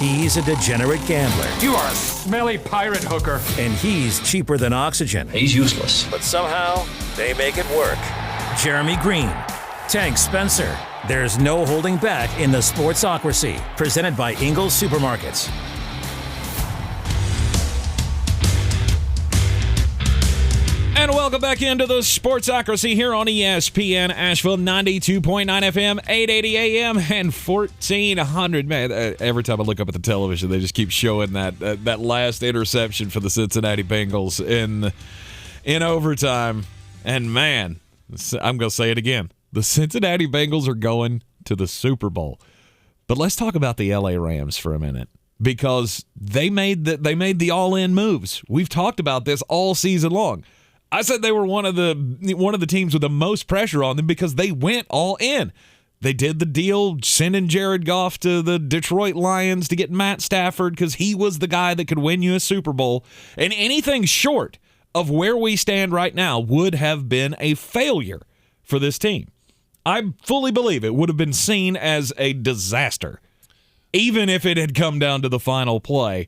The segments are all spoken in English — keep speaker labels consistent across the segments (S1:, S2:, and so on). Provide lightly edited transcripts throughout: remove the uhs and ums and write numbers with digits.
S1: He's a degenerate gambler.
S2: You are a smelly pirate hooker.
S1: And he's cheaper than oxygen.
S3: He's useless.
S1: But somehow, they make it work. Jeremy Greene, Tank Spencer. There's no holding back in the Sportsocracy. Presented by Ingles Supermarkets.
S4: And welcome back into the Sportsocracy here on ESPN Asheville, 92.9 FM, 880 AM, and 1400. Man, every time I look up at the television, they just keep showing that last interception for the Cincinnati Bengals in overtime. And man, I'm going to say it again. The Cincinnati Bengals are going to the Super Bowl. But let's talk about the LA Rams for a minute, because they made the all-in moves. We've talked about this all season long. I said they were one of the teams with the most pressure on them because they went all in. They did the deal sending Jared Goff to the Detroit Lions to get Matt Stafford because he was the guy that could win you a Super Bowl. And anything short of where we stand right now would have been a failure for this team. I fully believe it would have been seen as a disaster, even if it had come down to the final play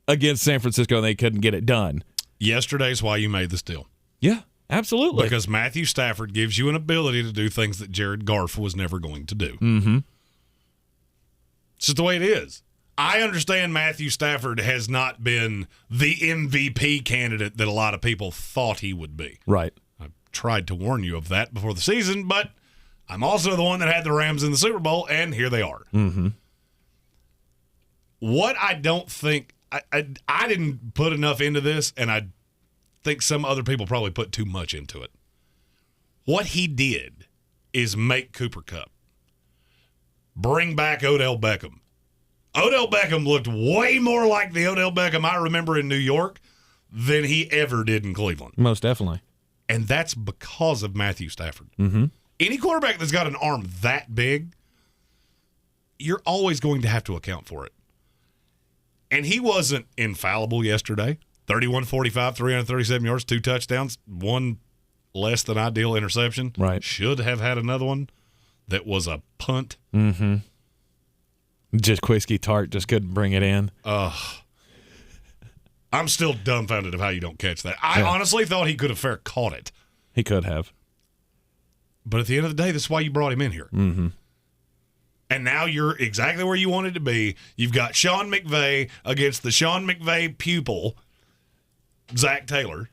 S4: against San Francisco and they couldn't get it done.
S5: Yesterday's why you made this deal.
S4: Yeah, absolutely.
S5: Because Matthew Stafford gives you an ability to do things that Jared Goff was never going to do.
S4: Mm-hmm.
S5: It's just the way it is. I understand Matthew Stafford has not been the MVP candidate that a lot of people thought he would be.
S4: Right.
S5: I tried to warn you of that before the season, but I'm also the one that had the Rams in the Super Bowl, and here they are.
S4: Mm-hmm.
S5: What I don't think I didn't put enough into this, and I think some other people probably put too much into it. What he did is make Cooper Kupp. Bring back Odell Beckham. Odell Beckham looked way more like the Odell Beckham I remember in New York than he ever did in Cleveland.
S4: Most definitely.
S5: And that's because of Matthew Stafford.
S4: Mm-hmm.
S5: Any quarterback that's got an arm that big, you're always going to have to account for it. And he wasn't infallible yesterday. 31-45, 337 yards, 2 touchdowns, 1 less than ideal interception.
S4: Right.
S5: Should have had another one that was a punt.
S4: Mm-hmm. Just Quisky Tart just couldn't bring it in.
S5: I'm still dumbfounded of how you don't catch that. I honestly thought he could have fair caught it.
S4: He could have.
S5: But at the end of the day, that's why you brought him in here.
S4: Mm-hmm.
S5: And now you're exactly where you wanted to be. You've got Sean McVay against the Sean McVay pupil, Zach Taylor.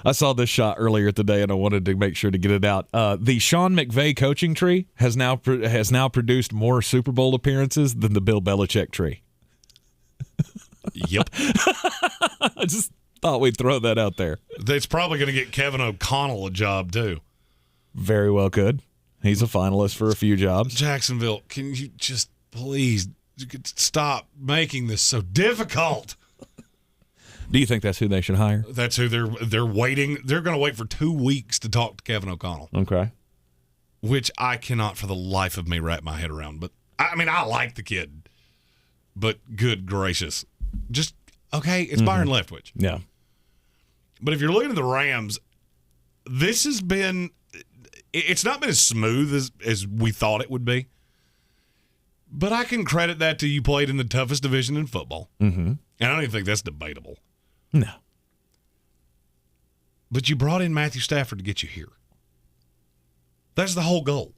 S4: I saw this shot earlier today, and I wanted to make sure to get it out. The Sean McVay coaching tree has now produced more Super Bowl appearances than the Bill Belichick tree.
S5: Yep.
S4: I just thought we'd throw that out there.
S5: That's probably going to get Kevin O'Connell a job, too.
S4: Very well could. He's a finalist for a few jobs.
S5: Jacksonville, can you just please stop making this so difficult?
S4: Do you think that's who they should hire?
S5: That's who they're waiting. They're going to wait for 2 weeks to talk to Kevin O'Connell.
S4: Okay.
S5: Which I cannot for the life of me wrap my head around. But, I mean, I like the kid. But good gracious. Just, okay, it's Byron Leftwich.
S4: Yeah.
S5: But if you're looking at the Rams, this has been – it's not been as smooth as we thought it would be. But I can credit that to you played in the toughest division in football.
S4: Mm-hmm.
S5: And I don't even think that's debatable.
S4: No.
S5: But you brought in Matthew Stafford to get you here. That's the whole goal,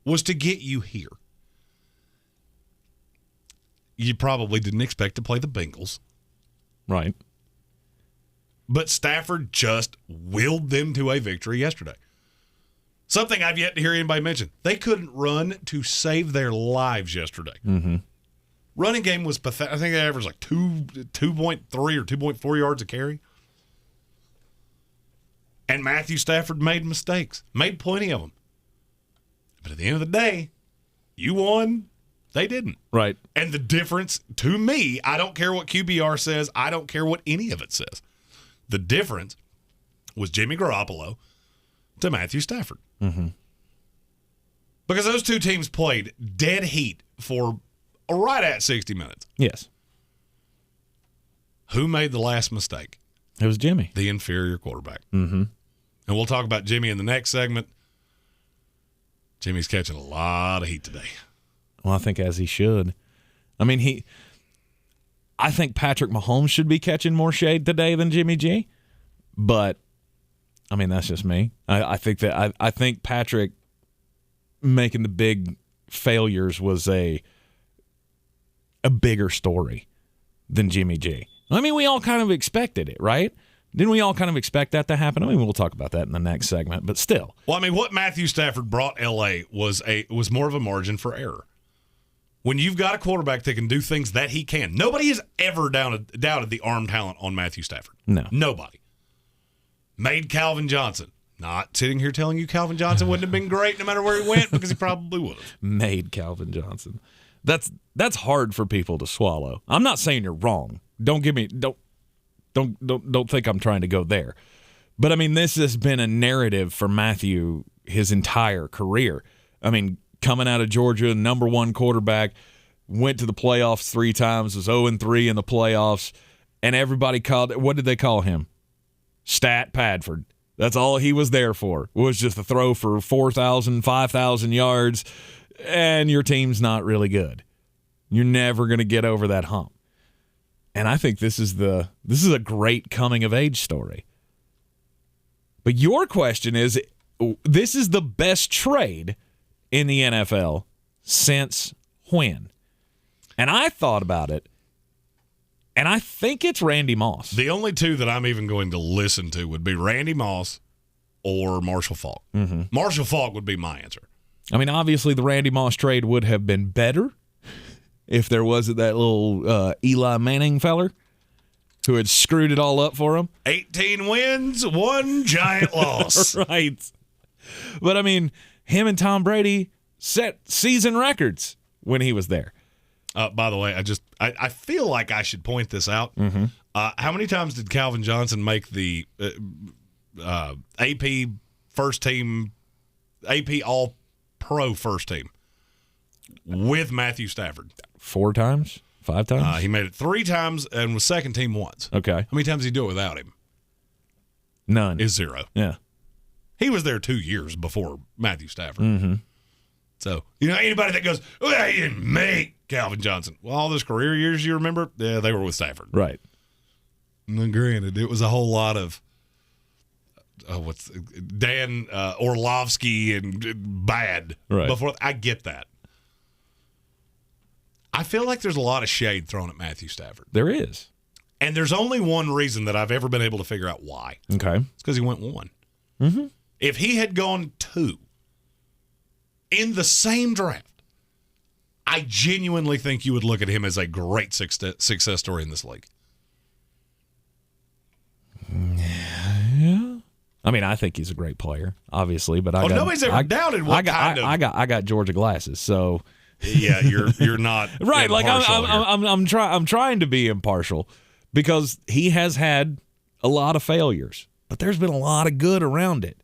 S5: was to get you here. You probably didn't expect to play the Bengals.
S4: Right.
S5: But Stafford just willed them to a victory yesterday. Something I've yet to hear anybody mention. They couldn't run to save their lives yesterday.
S4: Mm-hmm.
S5: Running game was pathetic. I think they averaged like 2.3 or 2.4 yards a carry. And Matthew Stafford made mistakes. Made plenty of them. But at the end of the day, you won. They didn't.
S4: Right.
S5: And the difference, to me, I don't care what QBR says. I don't care what any of it says. The difference was Jimmy Garoppolo to Matthew Stafford.
S4: Mm-hmm.
S5: Because those two teams played dead heat for right at 60 minutes.
S4: Yes.
S5: Who made the last mistake?
S4: It was Jimmy.
S5: The inferior quarterback.
S4: Mm-hmm.
S5: And we'll talk about Jimmy in the next segment. Jimmy's catching a lot of heat today.
S4: Well, I think as he should. I mean, I think Patrick Mahomes should be catching more shade today than Jimmy G, but I mean, that's just me. I think Patrick making the big failures was a bigger story than Jimmy G. I mean, we all kind of expected it, right? Didn't we all kind of expect that to happen? I mean, we'll talk about that in the next segment, but still.
S5: Well, I mean, what Matthew Stafford brought L.A. was more of a margin for error. When you've got a quarterback that can do things that he can, nobody has ever doubted the arm talent on Matthew Stafford.
S4: No.
S5: Nobody. Made Calvin Johnson. Not sitting here telling you Calvin Johnson wouldn't have been great no matter where he went, because he probably would have.
S4: Made Calvin Johnson. That's hard for people to swallow. I'm not saying you're wrong. Don't think I'm trying to go there. But I mean, this has been a narrative for Matthew his entire career. I mean, coming out of Georgia, number one quarterback, went to the playoffs 3 times, was 0-3 in the playoffs, and everybody called it, what did they call him? Stat Padford. That's all he was there for, was just to throw for 4,000, 5,000 yards, and your team's not really good. You're never going to get over that hump. And I think this is a great coming-of-age story. But your question is, this is the best trade in the NFL since when? And I thought about it, and I think it's Randy Moss.
S5: The only two that I'm even going to listen to would be Randy Moss or Marshall Faulk. Mm-hmm. Marshall Faulk would be my answer.
S4: I mean, obviously the Randy Moss trade would have been better if there wasn't that little Eli Manning feller who had screwed it all up for him.
S5: 18 wins, 1 giant loss.
S4: Right. But, I mean, him and Tom Brady set season records when he was there.
S5: By the way, I feel like I should point this out. Mm-hmm. How many times did Calvin Johnson make the AP first team, AP All-Pro first team with Matthew Stafford?
S4: 4 times? 5 times?
S5: He made it 3 times and was second team once.
S4: Okay.
S5: How many times did he do it without him?
S4: None.
S5: Is 0.
S4: Yeah.
S5: He was there 2 years before Matthew Stafford.
S4: Mm-hmm.
S5: So, anybody that goes, well, he didn't make Calvin Johnson. Well, all those career years you remember, yeah, they were with Stafford.
S4: Right.
S5: And granted, it was a whole lot of Dan Orlovsky and bad.
S4: Right.
S5: Before I get that. I feel like there's a lot of shade thrown at Matthew Stafford.
S4: There is.
S5: And there's only one reason that I've ever been able to figure out why.
S4: Okay.
S5: It's because he went 1.
S4: Mm-hmm.
S5: If he had gone 2 in the same draft, I genuinely think you would look at him as a great success story in this league.
S4: Yeah. I mean, I think he's a great player, obviously, but
S5: nobody's ever doubted what kind of.
S4: I got Georgia glasses, so
S5: yeah, you're not
S4: right. Like
S5: I'm
S4: I'm trying to be impartial because he has had a lot of failures, but there's been a lot of good around it.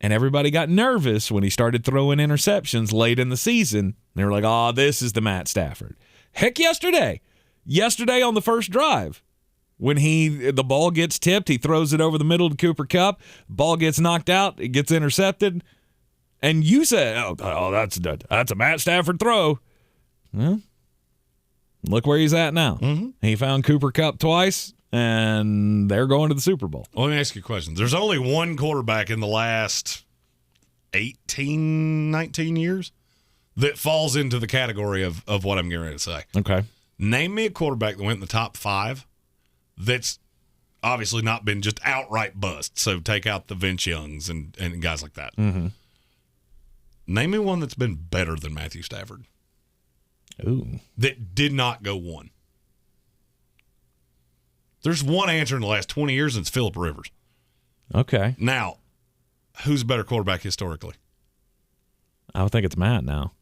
S4: And everybody got nervous when he started throwing interceptions late in the season. They were like, "Oh, this is the Matt Stafford." Heck, yesterday on the first drive, when the ball gets tipped, he throws it over the middle to Cooper Kupp. Ball gets knocked out, it gets intercepted, and you said, "Oh, that's a Matt Stafford throw." Well, look where he's at now. Mm-hmm. He found Cooper Kupp twice, and they're going to the Super Bowl.
S5: Well, let me ask you a question. There's only one quarterback in the last 18, 19 years that falls into the category of what I'm getting ready to say.
S4: Okay.
S5: Name me a quarterback that went in the top 5 that's obviously not been just outright bust. So take out the Vince Youngs and guys like that.
S4: Mm-hmm.
S5: Name me one that's been better than Matthew Stafford.
S4: Ooh.
S5: That did not go 1. There's one answer in the last 20 years, and it's Phillip Rivers.
S4: Okay.
S5: Now, who's a better quarterback historically?
S4: I would think it's Matt now.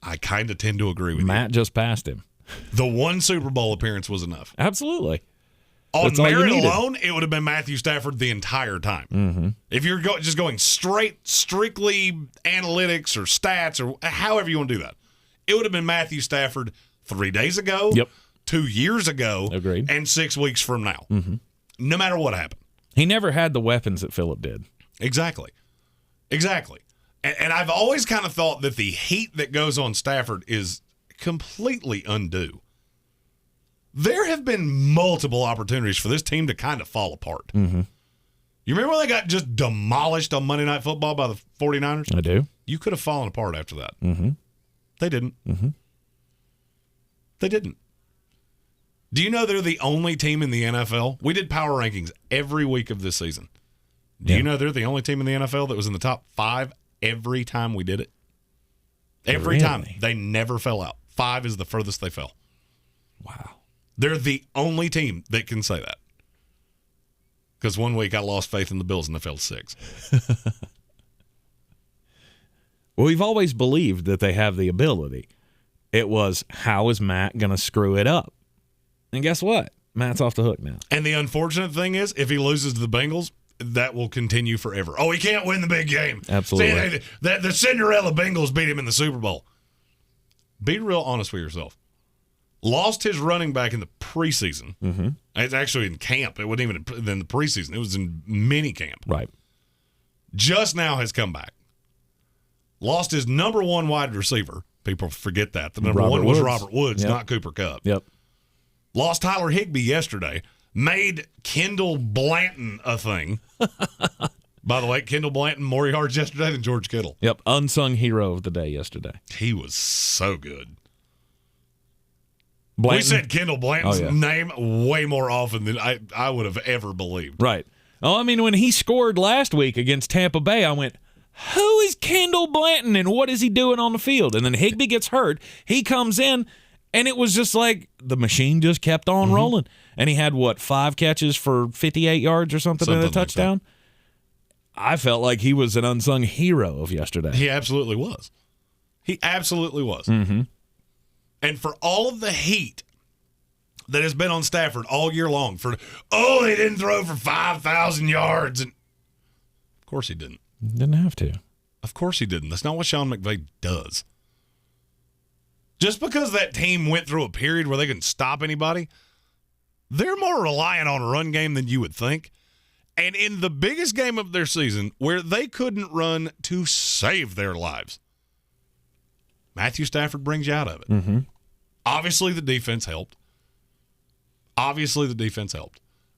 S5: I kind of tend to agree with you.
S4: Matt just passed him.
S5: The 1 Super Bowl appearance was enough.
S4: Absolutely.
S5: On merit alone, it would have been Matthew Stafford the entire time.
S4: Mm-hmm.
S5: If you're just going strictly analytics or stats or however you want to do that, it would have been Matthew Stafford 3 days ago,
S4: yep,
S5: 2 years ago,
S4: agreed,
S5: and 6 weeks from now.
S4: Mm-hmm.
S5: No matter what happened.
S4: He never had the weapons that Phillip did.
S5: Exactly. And I've always kind of thought that the heat that goes on Stafford is completely undue. There have been multiple opportunities for this team to kind of fall apart.
S4: Mm-hmm.
S5: You remember when they got just demolished on Monday Night Football by the 49ers?
S4: I do.
S5: You could have fallen apart after that.
S4: Mm-hmm.
S5: They didn't.
S4: Mm-hmm.
S5: They didn't. Do you know they're the only team in the NFL? We did power rankings every week of this season. Do you know they're the only team in the NFL that was in the top 5 every time we did it? Every time. They never fell out. 5 is the furthest they fell.
S4: Wow.
S5: They're the only team that can say that. Because one week I lost faith in the Bills and they fell to 6.
S4: Well, we've always believed that they have the ability. It was, how is Matt going to screw it up? And guess what? Matt's off the hook now.
S5: And the unfortunate thing is, if he loses to the Bengals, that will continue forever. Oh, he can't win the big game.
S4: Absolutely.
S5: See, the Cinderella Bengals beat him in the Super Bowl. Be real honest with yourself. Lost his running back in the preseason.
S4: Mm-hmm.
S5: It's actually in camp. It wasn't even in the preseason. It was in mini camp.
S4: Right.
S5: Just now has come back. Lost his number 1 wide receiver. People forget that. The number 1 was Robert Woods, not Cooper Kupp.
S4: Yep.
S5: Lost Tyler Higbee yesterday. Made Kendall Blanton a thing. By the way, Kendall Blanton more yards yesterday than George Kittle.
S4: Yep. Unsung hero of the day yesterday.
S5: He was so good.
S4: Blanton.
S5: We said Kendall Blanton's name way more often than I would have ever believed.
S4: Right. Oh, I mean, when he scored last week against Tampa Bay, I went, who is Kendall Blanton and what is he doing on the field? And then Higbee gets hurt. He comes in, and it was just like the machine just kept on rolling. And he had, 5 catches for 58 yards or something and a touchdown? I felt like he was an unsung hero of yesterday.
S5: He absolutely was. He absolutely was.
S4: Mm-hmm.
S5: And for all of the heat that has been on Stafford all year long for, he didn't throw for 5,000 yards. And of course he didn't.
S4: Didn't have to.
S5: Of course he didn't. That's not what Sean McVay does. Just because that team went through a period where they couldn't stop anybody, they're more reliant on a run game than you would think. And in the biggest game of their season, where they couldn't run to save their lives, Matthew Stafford brings you out of it.
S4: Mm-hmm.
S5: Obviously, the defense helped.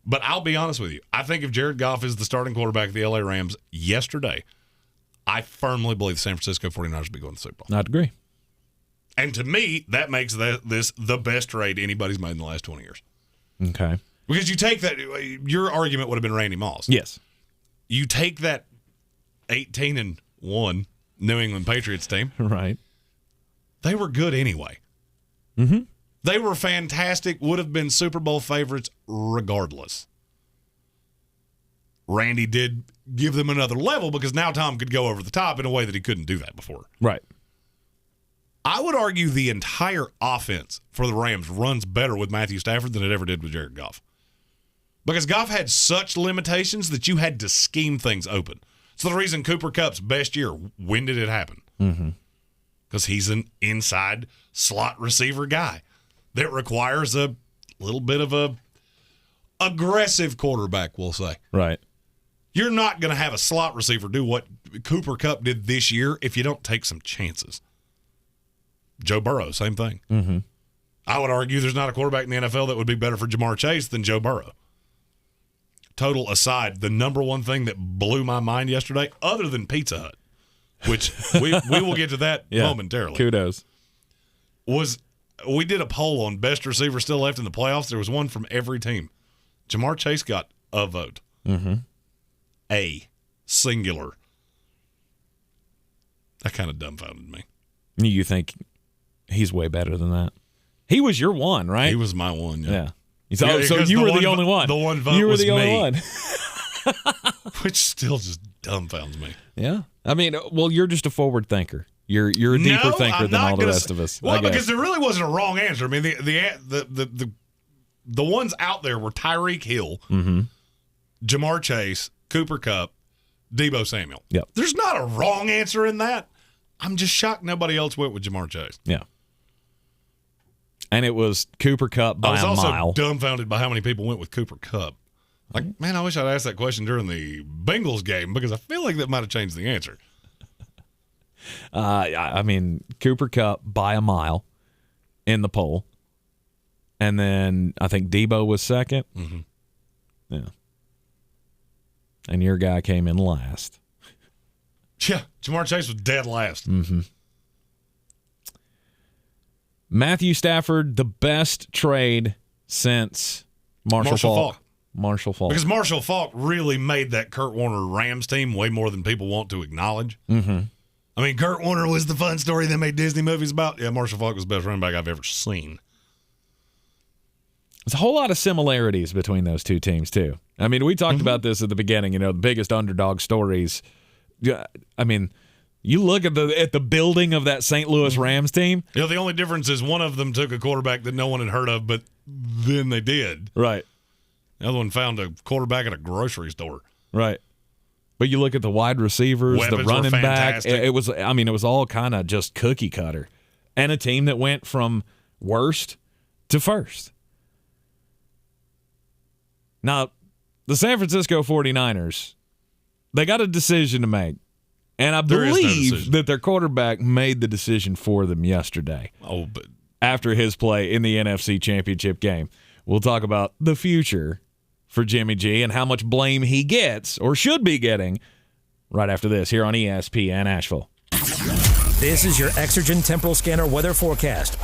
S5: But I'll be honest with you. I think if Jared Goff is the starting quarterback of the LA Rams yesterday, I firmly believe the San Francisco 49ers will be going to the Super Bowl.
S4: I'd agree.
S5: And to me, that makes this the best trade anybody's made in the last 20 years.
S4: Okay.
S5: Because you take that, your argument would have been Randy Moss.
S4: Yes.
S5: You take that 18-1 New England Patriots team.
S4: Right.
S5: They were good anyway.
S4: Mm-hmm.
S5: They were fantastic, would have been Super Bowl favorites regardless. Randy did give them another level because now Tom could go over the top in a way that he couldn't do that before.
S4: Right.
S5: I would argue the entire offense for the Rams runs better with Matthew Stafford than it ever did with Jared Goff. Because Goff had such limitations that you had to scheme things open. It's the reason Cooper Kupp's best year, when did it happen?
S4: Mm-hmm.
S5: Because he's an inside slot receiver guy that requires a little bit of a aggressive quarterback, we'll say.
S4: Right.
S5: You're not going to have a slot receiver do what Cooper Kupp did this year if you don't take some chances. Joe Burrow, same thing.
S4: Mm-hmm.
S5: I would argue there's not a quarterback in the NFL that would be better for Jamar Chase than Joe Burrow. Total aside, the number one thing that blew my mind yesterday, other than Pizza Hut, which we will get to that momentarily.
S4: Kudos.
S5: Was we did a poll on best receiver still left in the playoffs. There was one from every team. Jamar Chase got a vote.
S4: Mm-hmm.
S5: A. Singular. That kind of dumbfounded me.
S4: You think he's way better than that? He was your one, right?
S5: He was my one, yeah.
S4: So you were the only one.
S5: The one vote
S4: you were
S5: was
S4: the only
S5: me.
S4: one.
S5: Which still just dumbfounds me.
S4: Yeah. I mean, well, you're just a forward thinker. You're a deeper thinker than all the rest of us.
S5: Well, because there really wasn't a wrong answer. I mean, the ones out there were Tyreek Hill,
S4: mm-hmm.
S5: Jamar Chase, Cooper Kupp, Deebo Samuel.
S4: Yep.
S5: There's not a wrong answer in that. I'm just shocked nobody else went with Jamar Chase.
S4: Yeah. And it was Cooper Kupp by a mile. I was also
S5: dumbfounded by how many people went with Cooper Kupp. Like, man, I wish I'd asked that question during the Bengals game because I feel like that might have changed the answer.
S4: I mean, Cooper Kupp by a mile. in the poll. And then I think Debo was second.
S5: Mm-hmm.
S4: Yeah. And your guy came in last.
S5: Yeah, Jamar Chase was dead last.
S4: Mm-hmm. Matthew Stafford, the best trade since Marshall Faulk. Marshall Faulk.
S5: Because Marshall Faulk really made that Kurt Warner Rams team way more than people want to acknowledge.
S4: Mm-hmm.
S5: I mean, Kurt Warner was the fun story they made Disney movies about. Yeah, Marshall Faulk was the best running back I've ever seen.
S4: There's a whole lot of similarities between those two teams, too. I mean, we talked about this at the beginning, the biggest underdog stories. I mean, you look at the building of that St. Louis Rams team.
S5: The only difference is one of them took a quarterback that no one had heard of, but then they did.
S4: Right.
S5: The other one found a quarterback at a grocery store.
S4: Right. But you look at the wide receivers,
S5: Weapons
S4: the running
S5: were
S4: back.
S5: fantastic.
S4: It was all kind of just cookie cutter. And a team that went from worst to first. Now, the San Francisco 49ers, they got a decision to make. And I believe that their quarterback made the decision for them yesterday.
S5: Oh, but
S4: after his play in the NFC Championship game. We'll talk about the future for Jimmy G and how much blame he gets or should be getting right after this here on ESPN Asheville.
S1: This is your Exergen Temporal Scanner weather forecast.